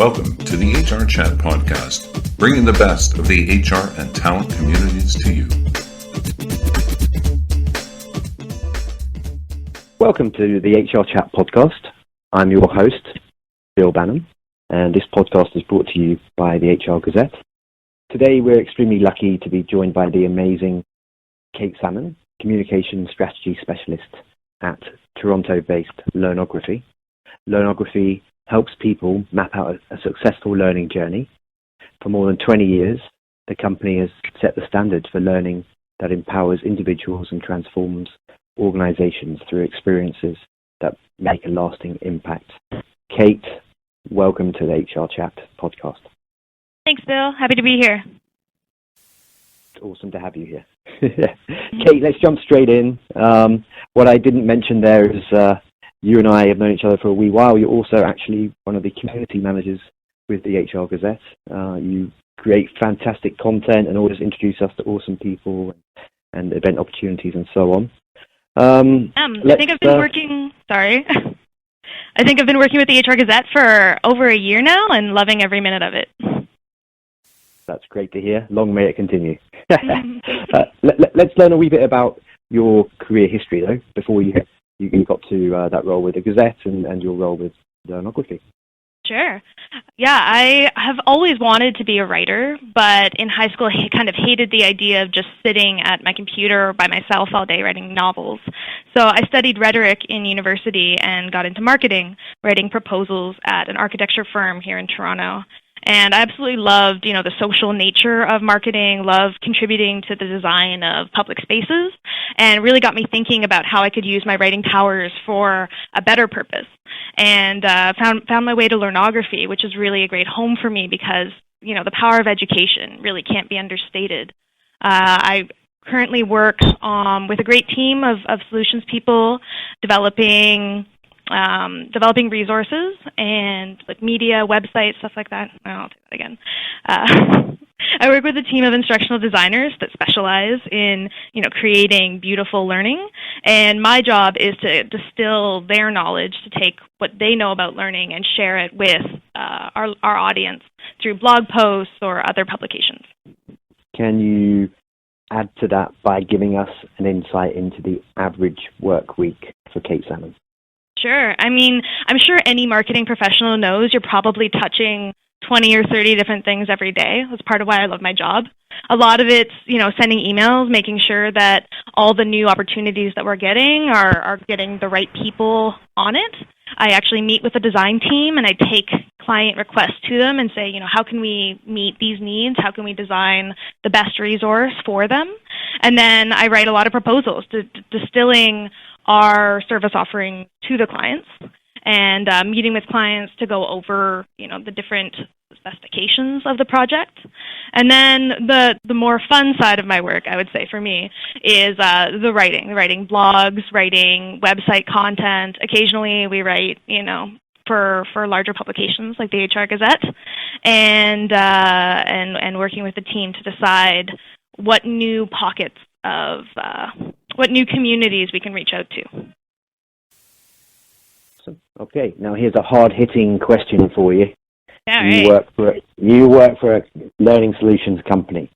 Welcome to the HRchat podcast, bringing the best of the HR and talent communities to you. Welcome to the HRchat podcast. I'm your host, Bill Banham, and this podcast is brought to you by the HR Gazette. Today we're extremely lucky to be joined by the amazing Kate Salmon, Communication Strategy Specialist at Toronto-based Learnography. Learnography helps people map out a successful learning journey. For more than 20 years, the company has set the standards for learning that empowers individuals and transforms organizations through experiences that make a lasting impact. Kate, welcome to the HRchat podcast. Thanks, Bill. Happy to be here. It's awesome to have you here. Kate, let's jump straight in. What I didn't mention there is you and I have known each other for a wee while. You're also actually one of the community managers with the HR Gazette. You create fantastic content and always introduce us to awesome people and event opportunities and so on. I think I've been working. I think I've been working with the HR Gazette for over a year now and loving every minute of it. That's great to hear. Long may it continue. Let's learn a wee bit about your career history, though, before you got to that role with the Gazette and your role with Learnography. Sure. Yeah, I have always wanted to be a writer, but in high school I kind of hated the idea of just sitting at my computer by myself all day writing novels. So I studied rhetoric in university and got into marketing, writing proposals at an architecture firm here in Toronto. And I absolutely loved, the social nature of marketing, loved contributing to the design of public spaces, and really got me thinking about how I could use my writing powers for a better purpose. And found my way to Learnography, which is really a great home for me because, the power of education really can't be understated. I currently work with a great team of solutions people developing resources and like media, websites, stuff like that. I'll do that again. I work with a team of instructional designers that specialize in, creating beautiful learning. And my job is to distill their knowledge, to take what they know about learning and share it with our audience through blog posts or other publications. Can you add to that by giving us an insight into the average work week for Kate Salmon? Sure. I mean, I'm sure any marketing professional knows you're probably touching 20 or 30 different things every day. That's part of why I love my job. A lot of it's, sending emails, making sure that all the new opportunities that we're getting are getting the right people on it. I actually meet with the design team and I take client requests to them and say, how can we meet these needs? How can we design the best resource for them? And then I write a lot of proposals, distilling our service offering to the clients and meeting with clients to go over, the different specifications of the project. And then the more fun side of my work, I would say for me, is the writing blogs, writing website content. Occasionally we write, for larger publications like the HR Gazette, and working with the team to decide what new pockets of what new communities we can reach out to. Okay, now here's a hard-hitting question for you. All right. You work for a learning solutions company,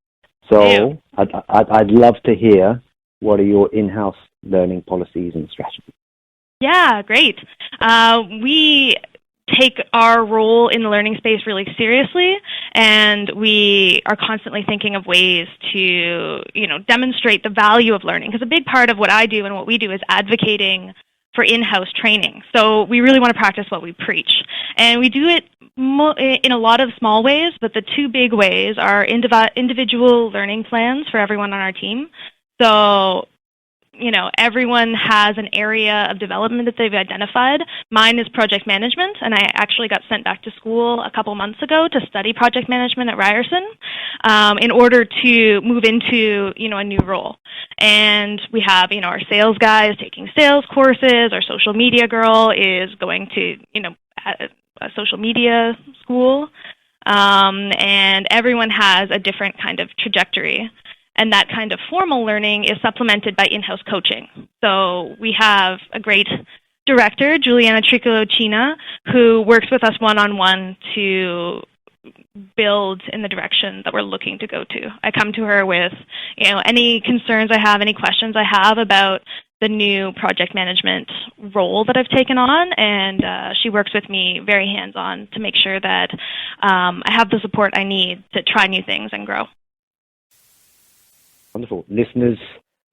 so I'd love to hear what are your in-house learning policies and strategies. Yeah, great. We take our role in the learning space really seriously, and we are constantly thinking of ways to, demonstrate the value of learning, because a big part of what I do and what we do is advocating for in-house training. So we really want to practice what we preach. And we do it in a lot of small ways, but the two big ways are individual learning plans for everyone on our team. So everyone has an area of development that they've identified. Mine is project management, and I actually got sent back to school a couple months ago to study project management at Ryerson in order to move into, a new role. And we have, our sales guy is taking sales courses. Our social media girl is going to, a social media school. And everyone has a different kind of trajectory. And that kind of formal learning is supplemented by in-house coaching. So we have a great director, Juliana Tricolocina, who works with us one-on-one to build in the direction that we're looking to go to. I come to her with, any concerns I have, any questions I have about the new project management role that I've taken on, and she works with me very hands-on to make sure that I have the support I need to try new things and grow. Wonderful. Listeners,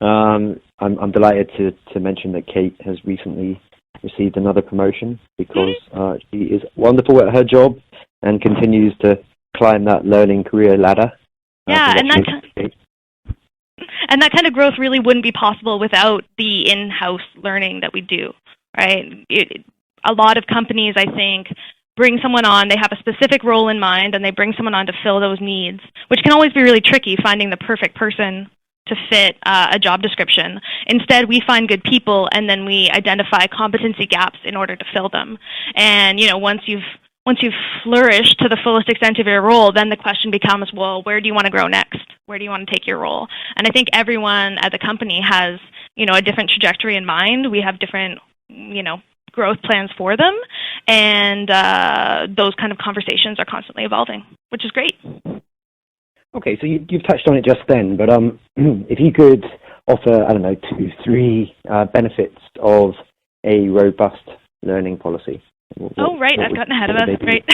I'm delighted to mention that Kate has recently received another promotion because she is wonderful at her job and continues to climb that learning career ladder. Yeah, and that kind of growth really wouldn't be possible without the in-house learning that we do, right? A lot of companies, I think, bring someone on, they have a specific role in mind, and they bring someone on to fill those needs, which can always be really tricky, finding the perfect person to fit a job description. Instead, we find good people, and then we identify competency gaps in order to fill them. And, once you've flourished to the fullest extent of your role, then the question becomes, well, where do you want to grow next? Where do you want to take your role? And I think everyone at the company has, a different trajectory in mind. We have different, growth plans for them, and those kind of conversations are constantly evolving, which is great. Okay, so you've touched on it just then, but if you could offer, 2, 3 benefits of a robust learning policy. Right. I've gotten ahead of us. Right.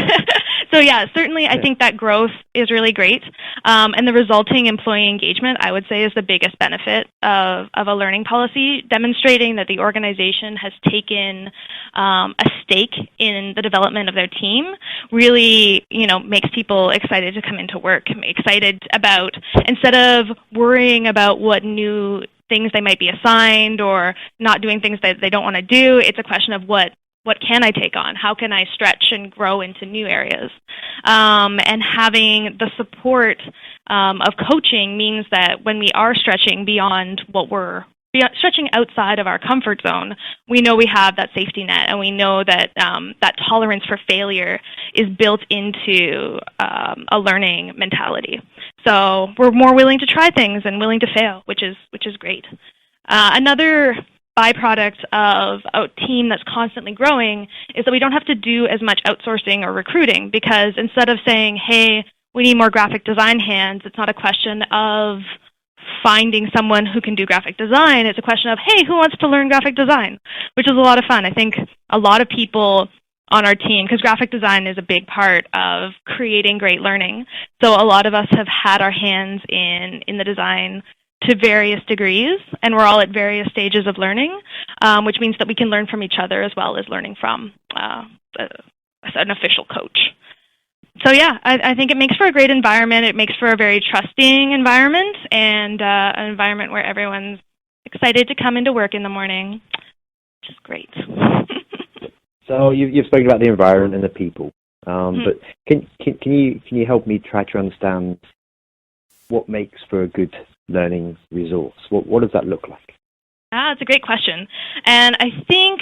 So, yeah, certainly I think that growth is really great. And the resulting employee engagement, I would say, is the biggest benefit of a learning policy, demonstrating that the organization has taken a stake in the development of their team really, makes people excited to come into work, excited about, instead of worrying about what new things they might be assigned or not doing things that they don't want to do, it's a question of what can I take on? How can I stretch and grow into new areas? And having the support of coaching means that when we are stretching beyond stretching outside of our comfort zone, we know we have that safety net, and we know that that tolerance for failure is built into a learning mentality. So we're more willing to try things and willing to fail, which is great. Another byproduct of a team that's constantly growing is that we don't have to do as much outsourcing or recruiting, because instead of saying, hey, we need more graphic design hands, it's not a question of finding someone who can do graphic design. It's a question of, hey, who wants to learn graphic design, which is a lot of fun. I think a lot of people on our team, because graphic design is a big part of creating great learning, so a lot of us have had our hands in the design to various degrees, and we're all at various stages of learning, which means that we can learn from each other as well as learning from an official coach. So yeah, I think it makes for a great environment. It makes for a very trusting environment, and an environment where everyone's excited to come into work in the morning, which is great. So you've spoken about the environment and the people, but can you help me try to understand what makes for a good learning resource? What does that look like? It's a great question. And I think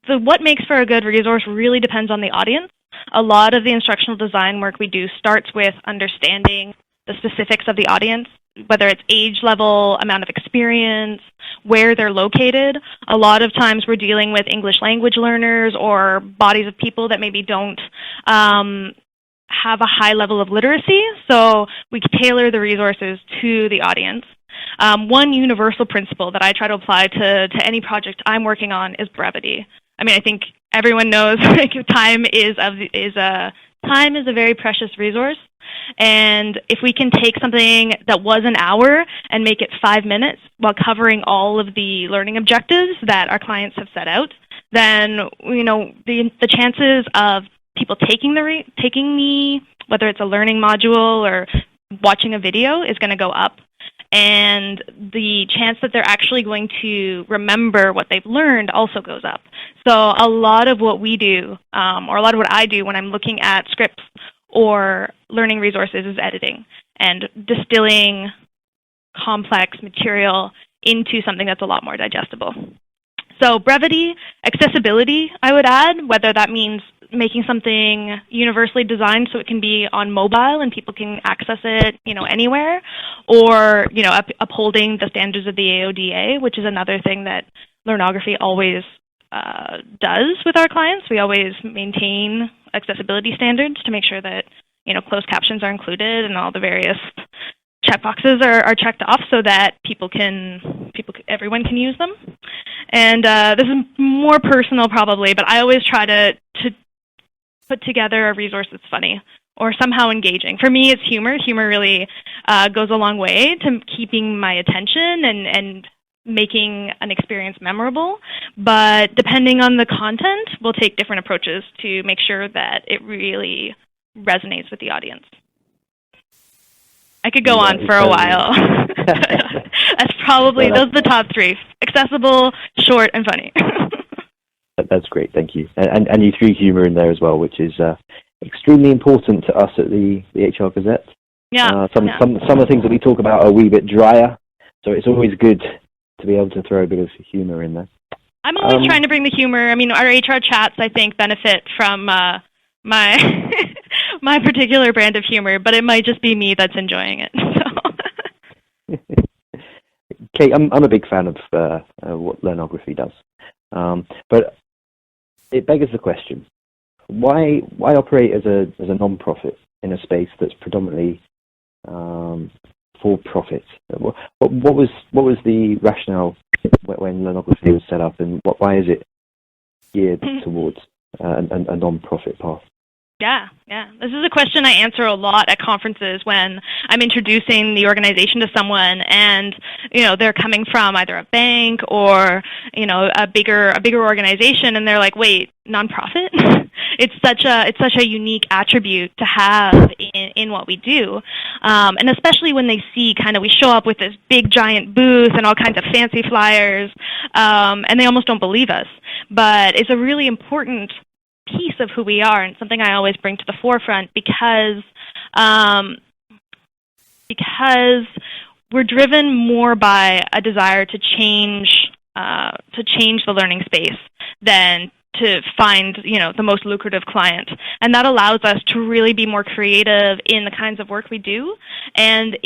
what makes for a good resource really depends on the audience. A lot of the instructional design work we do starts with understanding the specifics of the audience, whether it's age level, amount of experience, where they're located. A lot of times we're dealing with English language learners or bodies of people that maybe don't have a high level of literacy, so we tailor the resources to the audience. One universal principle that I try to apply to any project I'm working on is brevity. I mean, I think everyone knows time is a very precious resource, and if we can take something that was an hour and make it 5 minutes while covering all of the learning objectives that our clients have set out, then the chances of people taking whether it's a learning module or watching a video is going to go up, and the chance that they're actually going to remember what they've learned also goes up. So a lot of what we do, or a lot of what I do when I'm looking at scripts or learning resources, is editing and distilling complex material into something that's a lot more digestible. So brevity, accessibility, I would add, whether that means making something universally designed so it can be on mobile and people can access it, anywhere, or, upholding the standards of the AODA, which is another thing that Learnography always does with our clients. We always maintain accessibility standards to make sure that closed captions are included and all the various checkboxes are checked off so that everyone can use them. And this is more personal probably, but I always try to put together a resource that's funny or somehow engaging. For me, it's humor. Humor really goes a long way to keeping my attention and making an experience memorable. But depending on the content, we'll take different approaches to make sure that it really resonates with the audience. I could go on for a while. That's probably, those are the top three: accessible, short, and funny. That's great, thank you. And you threw humor in there as well, which is extremely important to us at the HR Gazette. Yeah. Some of the things that we talk about are a wee bit drier, so it's always good to be able to throw a bit of humor in there. I'm always trying to bring the humor. I mean, our HR chats, I think, benefit from my my particular brand of humor, but it might just be me that's enjoying it. So. Kate, I'm a big fan of what Learnography does, but it begs the question: why operate as a non-profit in a space that's predominantly for profit? What was the rationale when Learnography was set up, and why is it geared towards a non-profit path? Yeah. This is a question I answer a lot at conferences when I'm introducing the organization to someone, and they're coming from either a bank or a bigger organization, and they're like, "Wait, nonprofit?" It's such a unique attribute to have in what we do, and especially when they see we show up with this big giant booth and all kinds of fancy flyers, and they almost don't believe us. But it's a really important piece of who we are and something I always bring to the forefront because we're driven more by a desire to change the learning space than to find the most lucrative client, and that allows us to really be more creative in the kinds of work we do and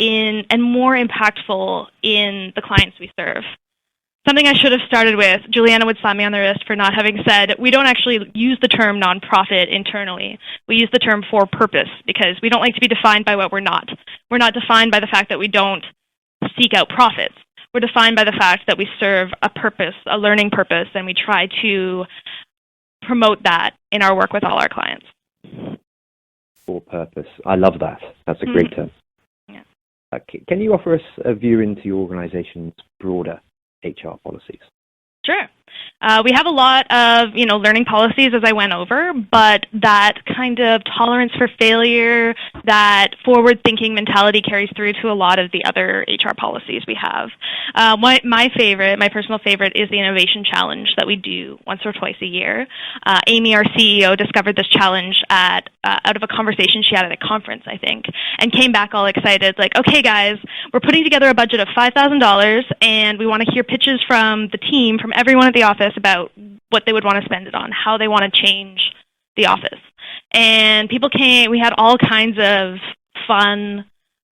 more impactful in the clients we serve. Something I should have started with, Juliana would slap me on the wrist for not having said, we don't actually use the term nonprofit internally. We use the term for purpose because we don't like to be defined by what we're not. We're not defined by the fact that we don't seek out profits. We're defined by the fact that we serve a purpose, a learning purpose, and we try to promote that in our work with all our clients. For purpose. I love that. That's a great term. Yeah. Can you offer us a view into your organization's broader HR policies? Sure. We have a lot of, learning policies as I went over, but that kind of tolerance for failure, that forward-thinking mentality carries through to a lot of the other HR policies we have. My personal favorite is the innovation challenge that we do once or twice a year. Amy, our CEO, discovered this challenge out of a conversation she had at a conference, I think, and came back all excited, like, okay, guys, we're putting together a budget of $5,000, and we want to hear pitches from the team, from everyone at the office about what they would want to spend it on, how they want to change the office. And people came, we had all kinds of fun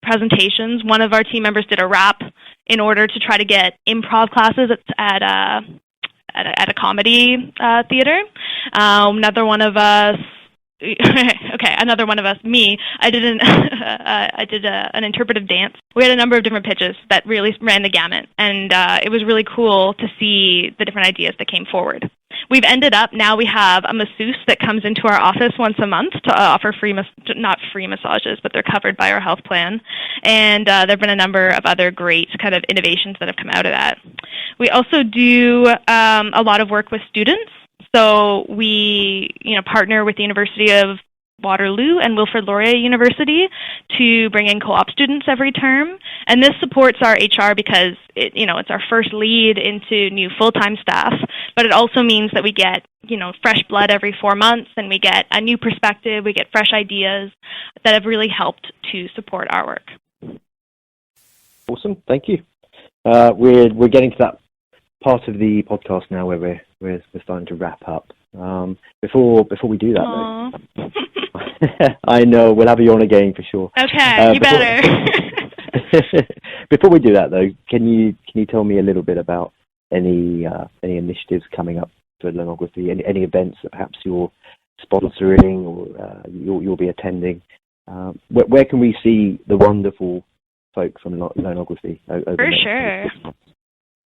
presentations. One of our team members did a rap in order to try to get improv classes at a comedy theater. Another one of us, me, I did an interpretive dance. We had a number of different pitches that really ran the gamut, and it was really cool to see the different ideas that came forward. We've ended up, now we have a masseuse that comes into our office once a month to offer not free massages, but they're covered by our health plan. And there have been a number of other great kind of innovations that have come out of that. We also do a lot of work with students. So we, partner with the University of Waterloo and Wilfrid Laurier University to bring in co-op students every term. And this supports our HR because it's our first lead into new full-time staff, but it also means that we get, fresh blood every 4 months, and we get a new perspective, we get fresh ideas that have really helped to support our work. Awesome, thank you. We're getting to that part of the podcast now where we're starting to wrap up. Before we do that, though, I know we'll have you on again for sure. Okay, you better. Before we do that, though, can you tell me a little bit about any initiatives coming up for Learnography, any events that perhaps you're sponsoring or you'll be attending, where can we see the wonderful folk from Learnography over the For next sure. 6 months?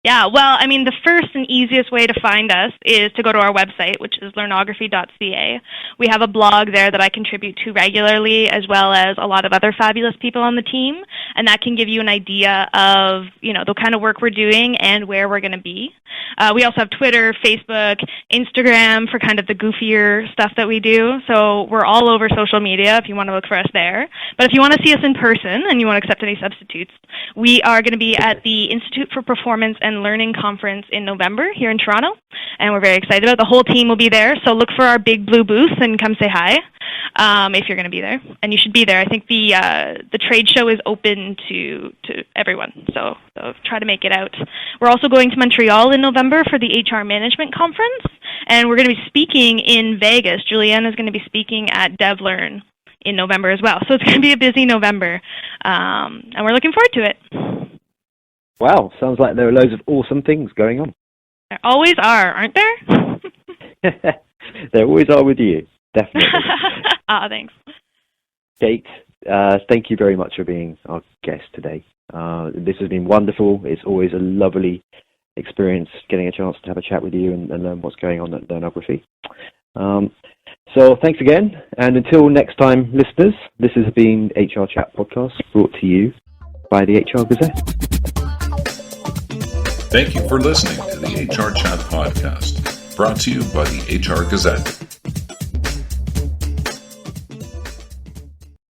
Yeah, well, I mean, the first and easiest way to find us is to go to our website, which is learnography.ca. We have a blog there that I contribute to regularly, as well as a lot of other fabulous people on the team, and that can give you an idea of, the kind of work we're doing and where we're going to be. We also have Twitter, Facebook, Instagram for kind of the goofier stuff that we do, so we're all over social media if you want to look for us there. But if you want to see us in person and you want to accept any substitutes, we are going to be at the Institute for Performance and Learning Conference in November here in Toronto, and we're very excited about it. The whole team will be there, so look for our big blue booth and come say hi if you're going to be there, and you should be there. I think the trade show is open to everyone, so try to make it out. We're also going to Montreal in November for the HR Management Conference, and we're going to be speaking in Vegas. Julianne is going to be speaking at DevLearn in November as well, so it's going to be a busy November, and we're looking forward to it. Wow, sounds like there are loads of awesome things going on. There always are, aren't there? There always are with you, definitely. Thanks. Kate, thank you very much for being our guest today. This has been wonderful. It's always a lovely experience getting a chance to have a chat with you and learn what's going on at Learnography. So thanks again, and until next time, listeners, this has been HRchat Podcast, brought to you by the HR Gazette. Thank you for listening to the HRchat Podcast, brought to you by the HR Gazette.